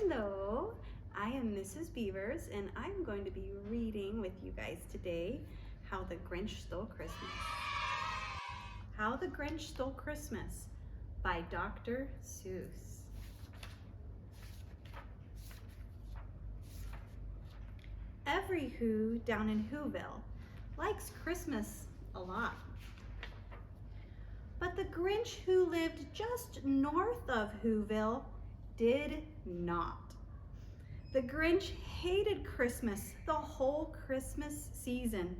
Hello, I am Mrs. Beavers, and I'm going to be reading with you guys today How the Grinch Stole Christmas. How the Grinch Stole Christmas by Dr. Seuss. Every Who down in Who-ville likes Christmas a lot. But the Grinch who lived just north of Who-ville did not. The Grinch hated Christmas the whole Christmas season.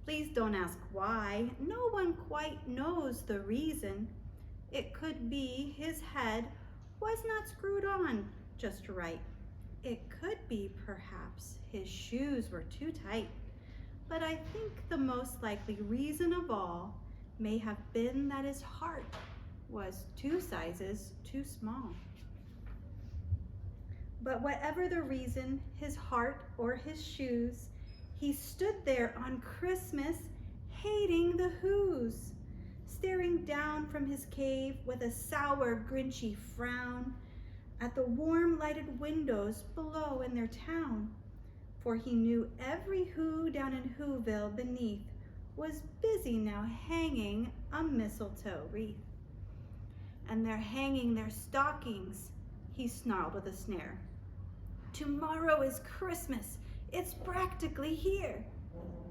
Please don't ask why. No one quite knows the reason. It could be his head was not screwed on just right. It could be perhaps his shoes were too tight. But I think the most likely reason of all may have been that his heart was 2 sizes too small. But whatever the reason, his heart or his shoes, he stood there on Christmas hating the Whos, staring down from his cave with a sour, grinchy frown at the warm lighted windows below in their town. For he knew every Who down in Who-ville beneath was busy now hanging a mistletoe wreath. And they're hanging their stockings, he snarled with a snare. Tomorrow is Christmas, it's practically here.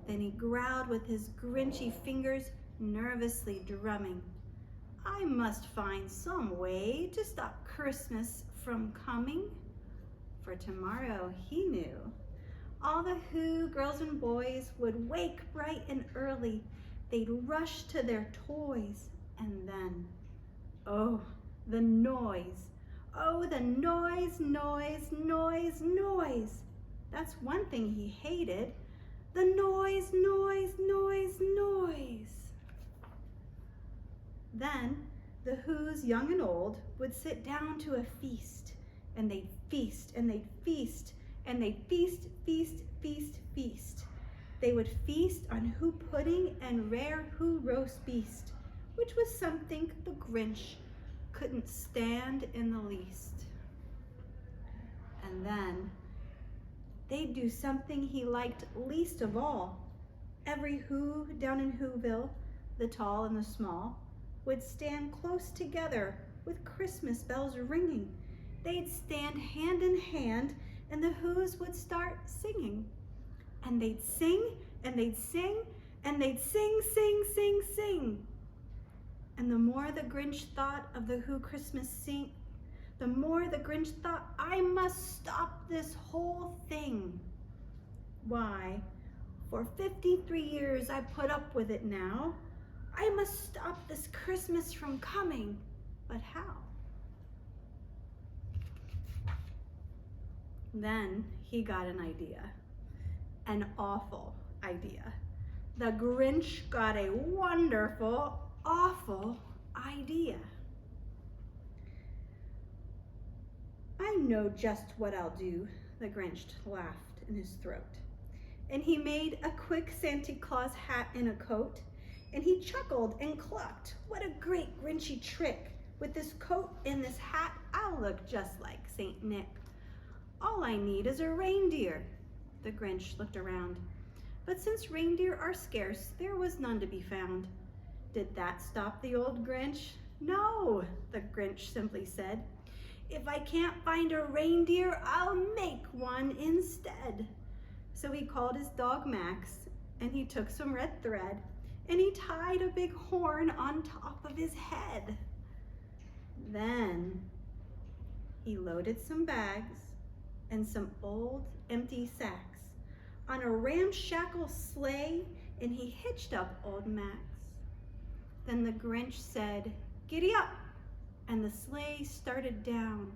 Then he growled with his grinchy fingers, nervously drumming. I must find some way to stop Christmas from coming. For tomorrow, he knew, all the Who girls and boys would wake bright and early. They'd rush to their toys, and then, oh, the noise. Oh, the noise, noise, noise, noise. That's one thing he hated. The noise, noise, noise, noise. Then the Whos, young and old, would sit down to a feast, and they'd feast, and they'd feast, and they'd feast, feast, feast, feast. They would feast on Who pudding and rare Who roast beast, which was something the Grinch couldn't stand in the least. And then they'd do something he liked least of all. Every Who down in Who-ville, the tall and the small, would stand close together with Christmas bells ringing. They'd stand hand in hand, and the Whos would start singing. And they'd sing, and they'd sing, and they'd sing, sing, sing, sing. And the more the Grinch thought of the Who Christmas sing, the more the Grinch thought, I must stop this whole thing. Why, for 53 years I put up with it now. I must stop this Christmas from coming. But how? Then he got an idea, an awful idea. The Grinch got a wonderful, awful idea. I know just what I'll do, the Grinch laughed in his throat. And he made a quick Santa Claus hat and a coat, and he chuckled and clucked. What a great Grinchy trick. With this coat and this hat, I'll look just like Saint Nick. All I need is a reindeer. The Grinch looked around. But since reindeer are scarce, there was none to be found. Did that stop the old Grinch? No, the Grinch simply said. If I can't find a reindeer, I'll make one instead. So he called his dog Max, and he took some red thread, and he tied a big horn on top of his head. Then he loaded some bags and some old empty sacks on a ramshackle sleigh, and he hitched up old Max. Then the Grinch said, giddy up, and the sleigh started down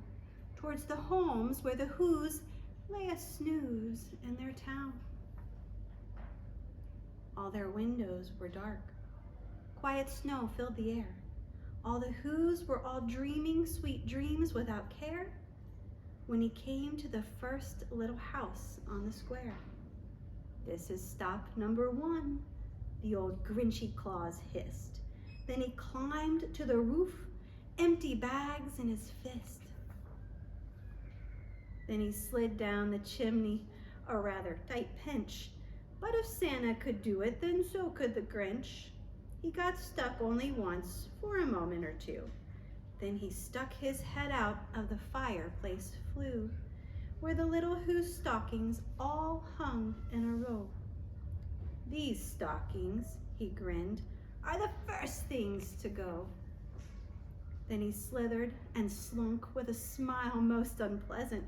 towards the homes where the Whos lay a snooze in their town. All their windows were dark. Quiet snow filled the air. All the Whos were all dreaming sweet dreams without care when he came to the first little house on the square. This is stop number 1, the old Grinchy Claus hissed. Then he climbed to the roof, empty bags in his fist. Then he slid down the chimney, a rather tight pinch. But if Santa could do it, then so could the Grinch. He got stuck only once, for a moment or two. Then he stuck his head out of the fireplace flue, where the little Who's stockings all hung in a row. These stockings, he grinned, are the first things to go. Then he slithered and slunk with a smile most unpleasant.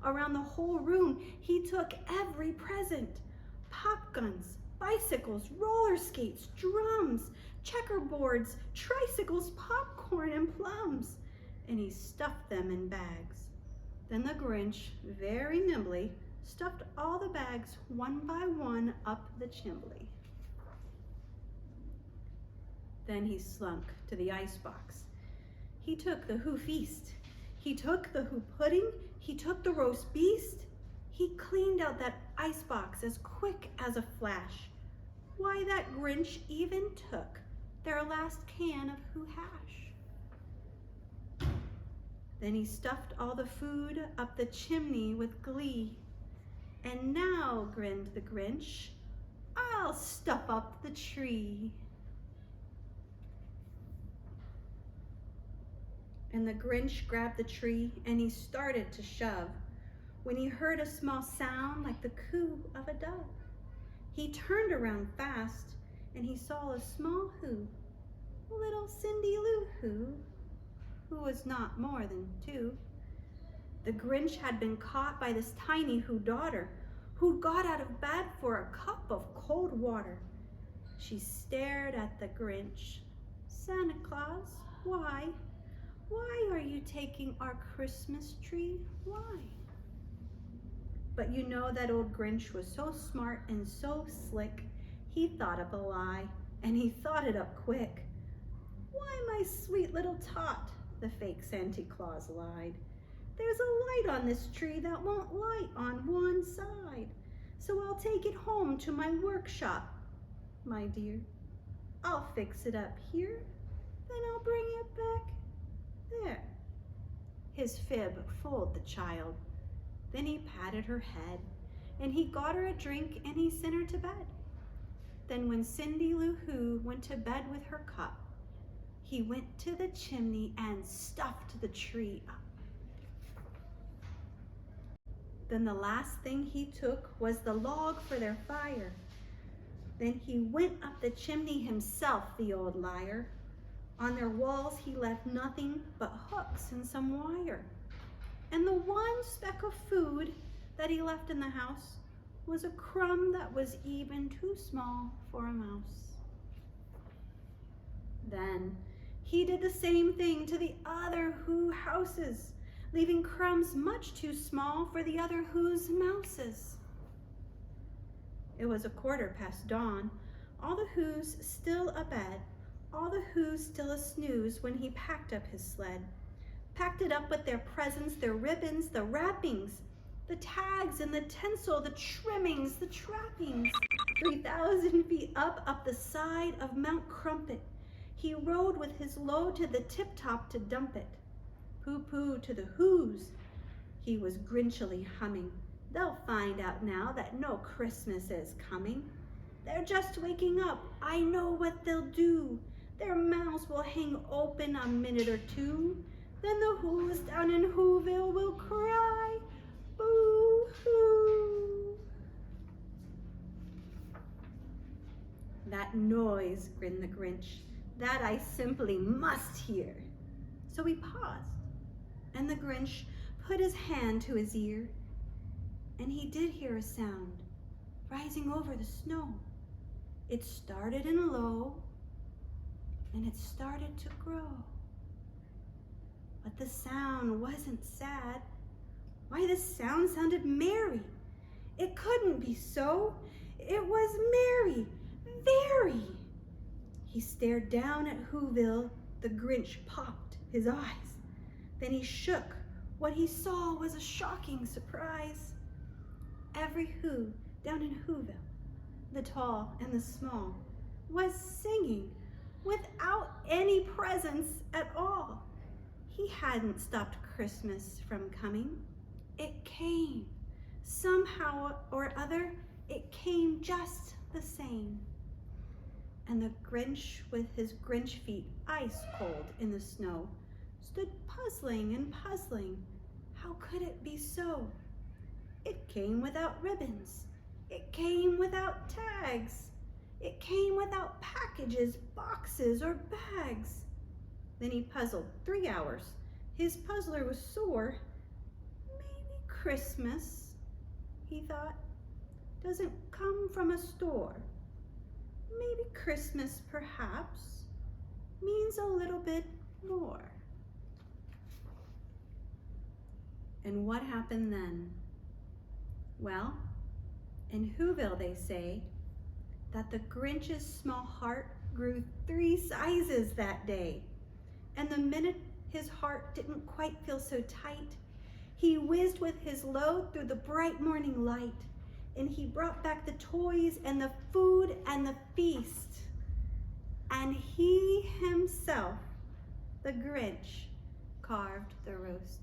Around the whole room he took every present. Pop guns, bicycles, roller skates, drums, checkerboards, tricycles, popcorn, and plums. And he stuffed them in bags. Then the Grinch, very nimbly, stuffed all the bags one by one up the chimney. Then he slunk to the icebox. He took the Who feast. He took the Who pudding. He took the roast beast. He cleaned out that icebox as quick as a flash. Why, that Grinch even took their last can of Who hash. Then he stuffed all the food up the chimney with glee. And now, grinned the Grinch, I'll stuff up the tree. And the Grinch grabbed the tree and he started to shove when he heard a small sound like the coo of a dove. He turned around fast and he saw a small Who, little Cindy Lou who was not more than 2. The Grinch had been caught by this tiny Who daughter who'd got out of bed for a cup of cold water. She stared at the Grinch. Santa Claus, why? Why are you taking our Christmas tree? Why? But you know that old Grinch was so smart and so slick, he thought up a lie, and he thought it up quick. Why, my sweet little tot, the fake Santa Claus lied. There's a light on this tree that won't light on one side, so I'll take it home to my workshop, my dear. I'll fix it up here, then I'll bring it back there. His fib fooled the child. Then he patted her head, and he got her a drink, and he sent her to bed. Then when Cindy Lou Who went to bed with her cup, he went to the chimney and stuffed the tree up. Then the last thing he took was the log for their fire. Then he went up the chimney himself, the old liar. On their walls he left nothing but hooks and some wire. And the one speck of food that he left in the house was a crumb that was even too small for a mouse. Then he did the same thing to the other Who houses, leaving crumbs much too small for the other Who's mouses. It was 1/4 dawn, all the Who's still abed, all the Who's still a snooze when he packed up his sled. Packed it up with their presents, their ribbons, the wrappings, the tags and the tinsel, the trimmings, the trappings. 3,000 feet up the side of Mount Crumpet, he rode with his load to the tip-top to dump it. Pooh-pooh to the Who's, he was grinchily humming. They'll find out now that no Christmas is coming. They're just waking up, I know what they'll do. Their mouths will hang open a minute or two. Then the Who's down in Who-ville will cry, boo-hoo. That noise, grinned the Grinch, that I simply must hear. So he paused, and the Grinch put his hand to his ear, and he did hear a sound rising over the snow. It started in low, and it started to grow. But the sound wasn't sad. Why, the sound sounded merry. It couldn't be so. It was merry, very. He stared down at Who-ville. The Grinch popped his eyes. Then he shook. What he saw was a shocking surprise. Every Who down in Who-ville, the tall and the small, was singing without any presents at all. He hadn't stopped Christmas from coming. it came. Somehow or other, it came just the same. And the Grinch, with his Grinch feet ice cold in the snow, stood puzzling and puzzling. How could it be so? It came without ribbons. It came without tags. It came without packages, boxes, or bags. Then he puzzled 3 hours. His puzzler was sore. Maybe Christmas, he thought, doesn't come from a store. Maybe Christmas, perhaps, means a little bit more. And what happened then? Well, in Who-ville they say that the Grinch's small heart grew 3 sizes that day. And the minute his heart didn't quite feel so tight, he whizzed with his load through the bright morning light, and he brought back the toys and the food and the feast. And he himself, the Grinch, carved the roast